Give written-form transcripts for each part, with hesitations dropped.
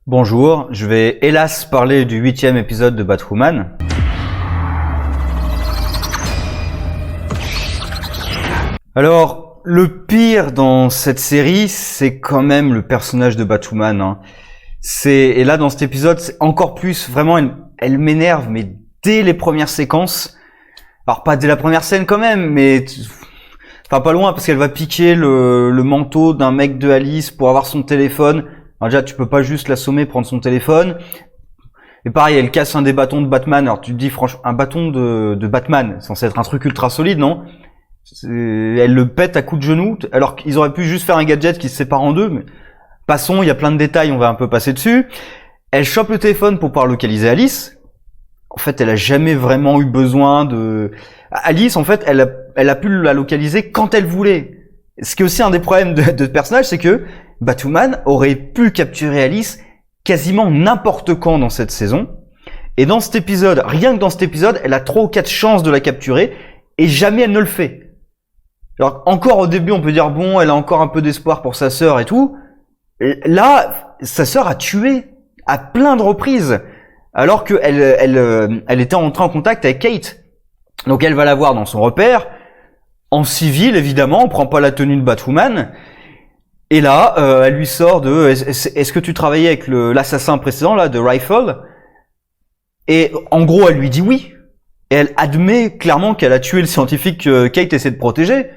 Bonjour, je vais hélas parler du 8e épisode de Batwoman. Alors, le pire dans cette série, c'est quand même le personnage de Batwoman. Hein. Et là, dans cet épisode, c'est encore plus, vraiment, elle m'énerve, mais dès les premières séquences. Alors, pas dès la première scène quand même, mais... Enfin, pas loin, parce qu'elle va piquer le manteau d'un mec de Alice pour avoir son téléphone. Alors déjà, tu peux pas juste l'assommer, prendre son téléphone. Et pareil, elle casse un des bâtons de Batman. Alors tu te dis, franchement, un bâton de Batman, c'est censé être un truc ultra solide, non? Elle le pète à coups de genoux, alors qu'ils auraient pu juste faire un gadget qui se sépare en deux. Mais passons, il y a plein de détails, on va un peu passer dessus. Elle chope le téléphone pour pouvoir localiser Alice. En fait, elle a jamais vraiment eu besoin de... Alice, en fait, elle a pu la localiser quand elle voulait. Ce qui est aussi un des problèmes de ce personnage, c'est que Batwoman aurait pu capturer Alice quasiment n'importe quand dans cette saison. Et dans cet épisode, rien que dans cet épisode, elle a 3 ou 4 chances de la capturer et jamais elle ne le fait. Alors encore au début, on peut dire bon, elle a encore un peu d'espoir pour sa sœur et tout. Là, sa sœur a tué à plein de reprises alors que elle était entrée en contact avec Kate. Donc elle va la voir dans son repère en civil évidemment, on prend pas la tenue de Batwoman. Et là, elle lui sort de est-ce que tu travaillais avec l'assassin précédent là de Rifle? Et en gros, elle lui dit oui. Et elle admet clairement qu'elle a tué le scientifique que Kate essaie de protéger.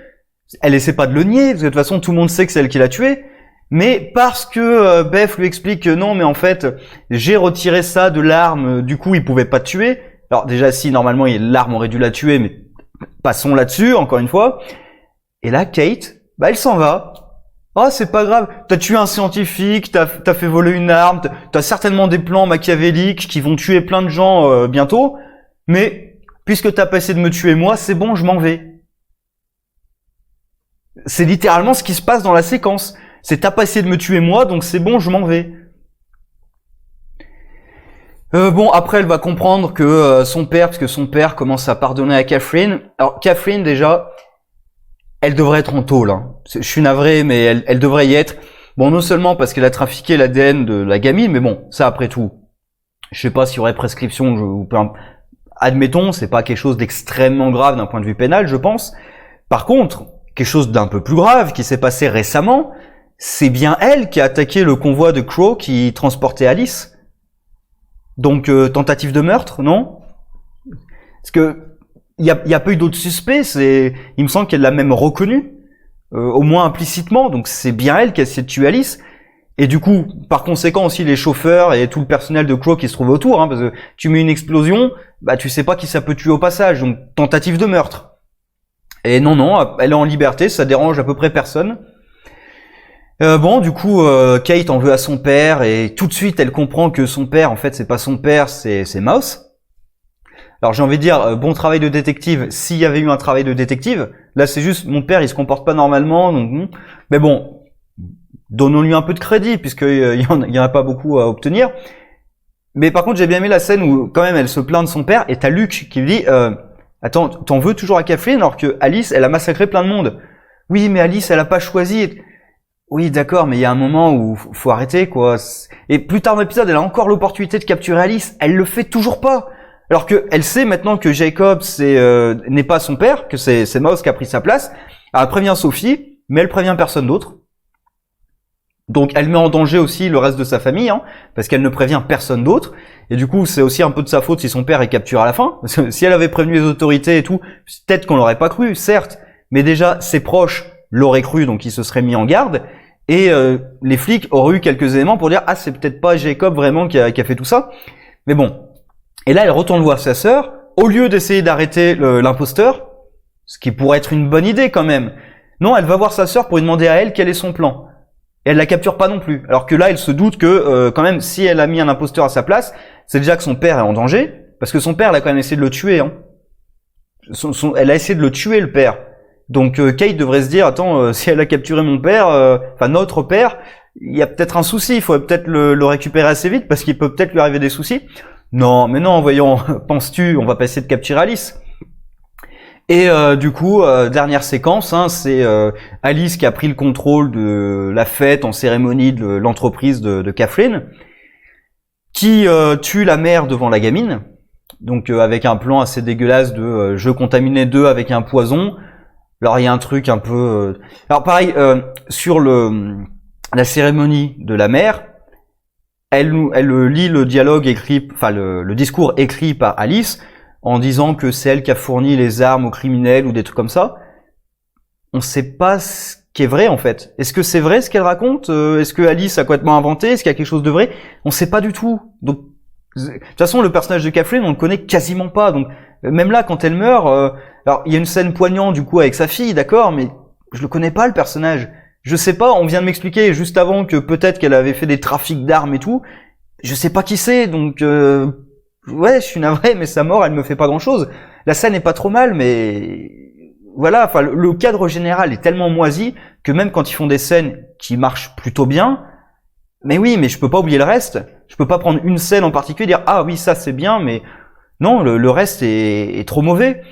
Elle essaie pas de le nier, parce que de toute façon tout le monde sait que c'est elle qui l'a tué. Mais parce que Beth lui explique que non, mais en fait, j'ai retiré ça de l'arme, du coup il pouvait pas te tuer. Alors déjà si normalement l'arme aurait dû la tuer, mais passons là-dessus, encore une fois. Et là, Kate, elle s'en va. Ah, c'est pas grave, t'as tué un scientifique, t'as fait voler une arme, t'as certainement des plans machiavéliques qui vont tuer plein de gens bientôt, mais puisque t'as pas essayé de me tuer moi, c'est bon, je m'en vais. C'est littéralement ce qui se passe dans la séquence. C'est t'as pas essayé de me tuer moi, donc c'est bon, je m'en vais. Bon, après elle va comprendre que son père, parce que son père commence à pardonner à Catherine. Alors Catherine déjà... Elle devrait être en tôle, hein. Je suis navré, mais elle devrait y être. Bon, non seulement parce qu'elle a trafiqué l'ADN de la gamine, mais bon, ça après tout. Je sais pas s'il y aurait prescription, admettons, c'est pas quelque chose d'extrêmement grave d'un point de vue pénal, je pense. Par contre, quelque chose d'un peu plus grave qui s'est passé récemment, c'est bien elle qui a attaqué le convoi de Crow qui transportait Alice. Donc, tentative de meurtre, non? Parce que il y a pas eu d'autres suspects, il me semble qu'elle l'a même reconnu, au moins implicitement, donc c'est bien elle qui a essayé de tuer Alice. Et du coup, par conséquent aussi les chauffeurs et tout le personnel de Crow qui se trouve autour, hein, parce que tu mets une explosion, tu sais pas qui ça peut tuer au passage, donc tentative de meurtre. Et non, elle est en liberté, ça dérange à peu près personne. Bon, du coup, Kate en veut à son père, et tout de suite elle comprend que son père, en fait c'est pas son père, c'est Mouse. Alors j'ai envie de dire, bon travail de détective, s'il y avait eu un travail de détective, là c'est juste, mon père il se comporte pas normalement, donc mais bon, donnons-lui un peu de crédit, puisqu'il y en a pas beaucoup à obtenir. Mais par contre j'ai bien aimé la scène où quand même elle se plaint de son père, et t'as Luke qui lui dit, attends, t'en veux toujours à Kathleen alors que Alice, elle a massacré plein de monde. Oui, mais Alice, elle a pas choisi. Oui, d'accord, mais il y a un moment où faut arrêter, quoi. Et plus tard dans l'épisode, elle a encore l'opportunité de capturer Alice, elle le fait toujours pas. Alors que elle sait maintenant que Jacob n'est pas son père, que c'est Mouse qui a pris sa place. Elle prévient Sophie, mais elle prévient personne d'autre. Donc elle met en danger aussi le reste de sa famille, hein, parce qu'elle ne prévient personne d'autre. Et du coup, c'est aussi un peu de sa faute si son père est capturé à la fin. Parce que si elle avait prévenu les autorités et tout, peut-être qu'on l'aurait pas cru, certes. Mais déjà, ses proches l'auraient cru, donc ils se seraient mis en garde. Et les flics auraient eu quelques éléments pour dire « Ah, c'est peut-être pas Jacob vraiment qui a fait tout ça. » Mais bon. Et là, elle retourne voir sa sœur, au lieu d'essayer d'arrêter l'imposteur, ce qui pourrait être une bonne idée quand même. Non, elle va voir sa sœur pour lui demander à elle quel est son plan. Et elle la capture pas non plus. Alors que là, elle se doute que quand même, si elle a mis un imposteur à sa place, c'est déjà que son père est en danger, parce que son père, elle a quand même essayé de le tuer. Hein. Elle a essayé de le tuer, le père. Donc Kate devrait se dire, attends, si elle a capturé mon père, enfin notre père, il y a peut-être un souci, il faudrait peut-être le récupérer assez vite, parce qu'il peut peut-être lui arriver des soucis. Non, mais non, voyons, penses-tu, on va pas essayer de capturer Alice. Et du coup, dernière séquence, hein, c'est Alice qui a pris le contrôle de la fête en cérémonie de l'entreprise de Kathleen. qui tue la mère devant la gamine. Donc avec un plan assez dégueulasse de je contaminais deux avec un poison. Alors il y a un truc un peu... Alors pareil, sur la cérémonie de la mère, elle lit le dialogue écrit, enfin le discours écrit par Alice, en disant que c'est elle qui a fourni les armes aux criminels ou des trucs comme ça. On sait pas ce qui est vrai en fait. Est-ce que c'est vrai ce qu'elle raconte? Est-ce que Alice a complètement inventé? Est-ce qu'il y a quelque chose de vrai? On sait pas du tout. Donc de toute façon, le personnage de Catherine, on le connaît quasiment pas. Donc même là, quand elle meurt, alors il y a une scène poignante du coup avec sa fille, d'accord, mais je le connais pas le personnage. Je sais pas. On vient de m'expliquer juste avant que peut-être qu'elle avait fait des trafics d'armes et tout. Je sais pas qui c'est, donc ouais, je suis navré, mais sa mort, elle me fait pas grand-chose. La scène est pas trop mal, mais voilà. Enfin, le cadre général est tellement moisi que même quand ils font des scènes qui marchent plutôt bien, mais oui, mais je peux pas oublier le reste. Je peux pas prendre une scène en particulier et dire ah oui ça c'est bien, mais non, le reste est trop mauvais.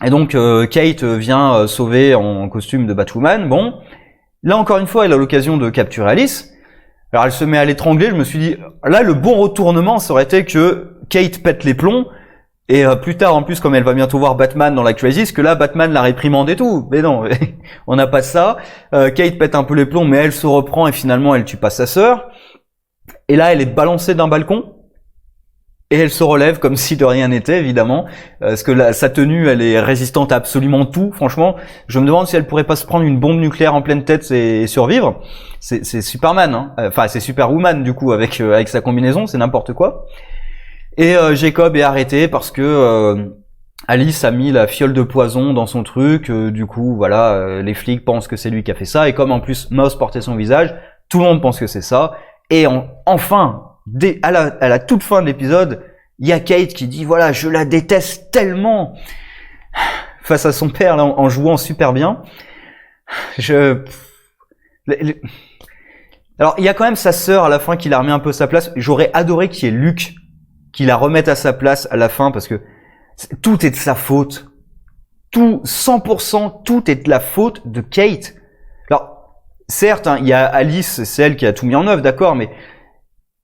Et donc Kate vient sauver en costume de Batwoman. Bon, là encore une fois, elle a l'occasion de capturer Alice. Alors elle se met à l'étrangler. Je me suis dit là le bon retournement ça aurait été que Kate pète les plombs. Et plus tard, en plus, comme elle va bientôt voir Batman dans la Crisis, que là, Batman la réprimande et tout. Mais non, on n'a pas ça. Kate pète un peu les plombs, mais elle se reprend et finalement, elle tue pas sa sœur. Et là, elle est balancée d'un balcon. Et elle se relève comme si de rien n'était, évidemment. Parce que sa tenue, elle est résistante à absolument tout. Franchement, je me demande si elle pourrait pas se prendre une bombe nucléaire en pleine tête et survivre. C'est Superman, hein. Enfin, c'est Superwoman, du coup, avec sa combinaison. C'est n'importe quoi. Et Jacob est arrêté parce que Alice a mis la fiole de poison dans son truc. Du coup, voilà, les flics pensent que c'est lui qui a fait ça. Et comme en plus Mouse portait son visage, tout le monde pense que c'est ça. Et enfin, à la toute fin de l'épisode, il y a Kate qui dit voilà, je la déteste tellement face à son père là, en jouant super bien. Alors il y a quand même sa sœur à la fin qui la remet un peu à sa place. J'aurais adoré qu'il y ait Luke qui la remette à sa place à la fin parce que tout est de sa faute. Tout, 100%, tout est de la faute de Kate. Alors, certes, hein, il y a Alice, c'est elle qui a tout mis en œuvre, d'accord, mais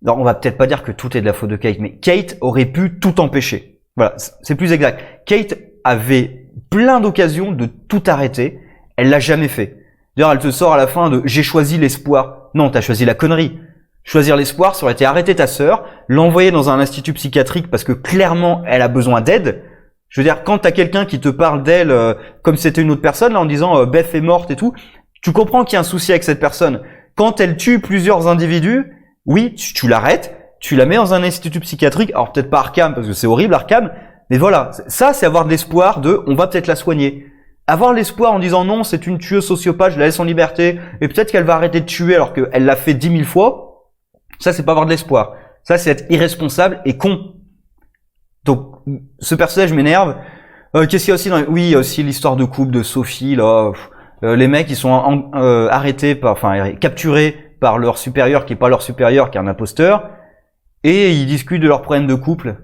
alors, on va peut-être pas dire que tout est de la faute de Kate, mais Kate aurait pu tout empêcher. Voilà, c'est plus exact. Kate avait plein d'occasions de tout arrêter, elle l'a jamais fait. D'ailleurs, elle te sort à la fin de « j'ai choisi l'espoir ». Non, t'as choisi la connerie. Choisir l'espoir, ça aurait été arrêter ta sœur, l'envoyer dans un institut psychiatrique parce que clairement elle a besoin d'aide. Je veux dire, quand t'as quelqu'un qui te parle d'elle comme si c'était une autre personne, là en disant Beth est morte et tout, tu comprends qu'il y a un souci avec cette personne. Quand elle tue plusieurs individus, oui, tu l'arrêtes, tu la mets dans un institut psychiatrique, alors peut-être pas Arkham parce que c'est horrible Arkham, mais voilà, ça c'est avoir de l'espoir de on va peut-être la soigner. Avoir l'espoir en disant non, c'est une tueuse sociopathe, je la laisse en liberté, et peut-être qu'elle va arrêter de tuer alors qu'elle l'a fait 10 000 fois. Ça, c'est pas avoir de l'espoir. Ça, c'est être irresponsable et con. Donc, ce personnage m'énerve. Qu'est-ce qu'il y a aussi oui, il y a aussi l'histoire de couple de Sophie, là. Les mecs, ils sont arrêtés capturés par leur supérieur, qui est pas leur supérieur, qui est un imposteur. Et ils discutent de leurs problèmes de couple.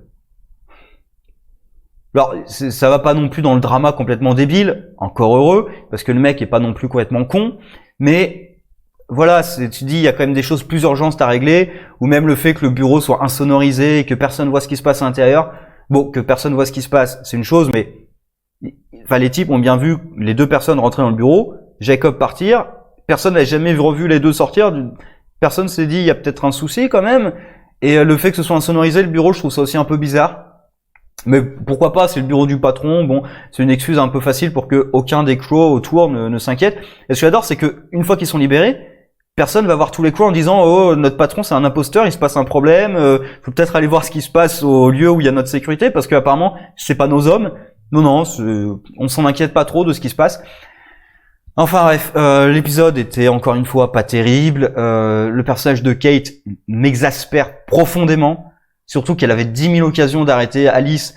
Alors, ça va pas non plus dans le drama complètement débile. Encore heureux, parce que le mec est pas non plus complètement con. Mais, voilà, tu dis, il y a quand même des choses plus urgentes à régler, ou même le fait que le bureau soit insonorisé et que personne voit ce qui se passe à l'intérieur. Bon, que personne voit ce qui se passe, c'est une chose, mais enfin, les types ont bien vu les deux personnes rentrer dans le bureau, Jacob partir, personne n'a jamais revu les deux sortir, personne s'est dit, il y a peut-être un souci quand même, et le fait que ce soit insonorisé, le bureau, je trouve ça aussi un peu bizarre. Mais pourquoi pas, c'est le bureau du patron, bon, c'est une excuse un peu facile pour que aucun des crows autour ne s'inquiète. Et ce que j'adore, c'est que une fois qu'ils sont libérés, personne va voir tous les crows en disant oh notre patron c'est un imposteur, il se passe un problème, faut peut-être aller voir ce qui se passe au lieu où il y a notre sécurité parce qu'apparemment c'est pas nos hommes. Non, on s'en inquiète pas trop de ce qui se passe. Enfin bref, l'épisode était encore une fois pas terrible. Le personnage de Kate m'exaspère profondément, surtout qu'elle avait 10 000 occasions d'arrêter Alice.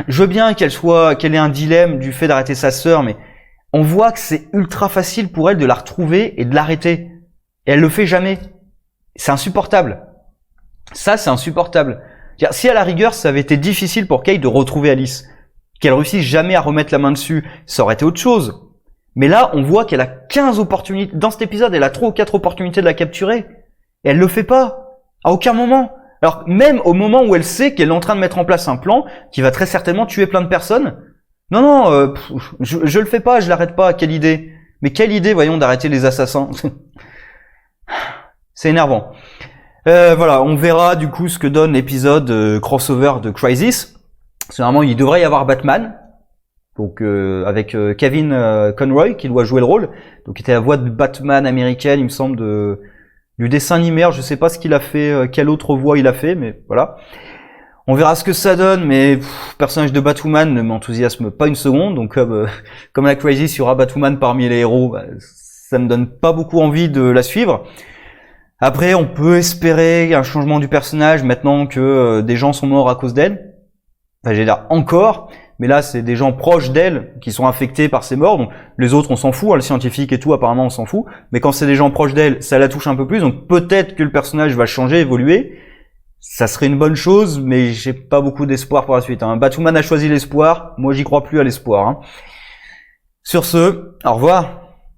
Je veux bien qu'elle ait un dilemme du fait d'arrêter sa sœur, mais on voit que c'est ultra facile pour elle de la retrouver et de l'arrêter. Et elle le fait jamais. C'est insupportable. Ça, c'est insupportable. Si à la rigueur, ça avait été difficile pour Kate de retrouver Alice, qu'elle réussisse jamais à remettre la main dessus, ça aurait été autre chose. Mais là, on voit qu'elle a 15 opportunités. Dans cet épisode, elle a 3 ou 4 opportunités de la capturer. Et elle le fait pas. À aucun moment. Alors même au moment où elle sait qu'elle est en train de mettre en place un plan qui va très certainement tuer plein de personnes. Non, je le fais pas, je l'arrête pas. Quelle idée. Mais quelle idée, voyons, d'arrêter les assassins. C'est énervant. Voilà, on verra du coup ce que donne l'épisode crossover de Crisis. Normalement, il devrait y avoir Batman. Donc avec Kevin Conroy qui doit jouer le rôle. Donc il était la voix de Batman américaine, il me semble, du dessin animé. Je sais pas ce qu'il a fait, quelle autre voix il a fait, mais voilà. On verra ce que ça donne, mais le personnage de Batwoman ne m'enthousiasme pas une seconde. Donc comme la Crisis, il y aura Batwoman parmi les héros, bah, ça me donne pas beaucoup envie de la suivre. Après, on peut espérer un changement du personnage maintenant que des gens sont morts à cause d'elle. Enfin, j'ai dire encore, mais là, c'est des gens proches d'elle qui sont infectés par ces morts. Donc, les autres, on s'en fout, hein, le scientifique et tout, apparemment, on s'en fout. Mais quand c'est des gens proches d'elle, ça la touche un peu plus. Donc, peut-être que le personnage va changer, évoluer. Ça serait une bonne chose, mais j'ai pas beaucoup d'espoir pour la suite. Hein. Batwoman a choisi l'espoir. Moi, j'y crois plus à l'espoir. Hein. Sur ce, au revoir.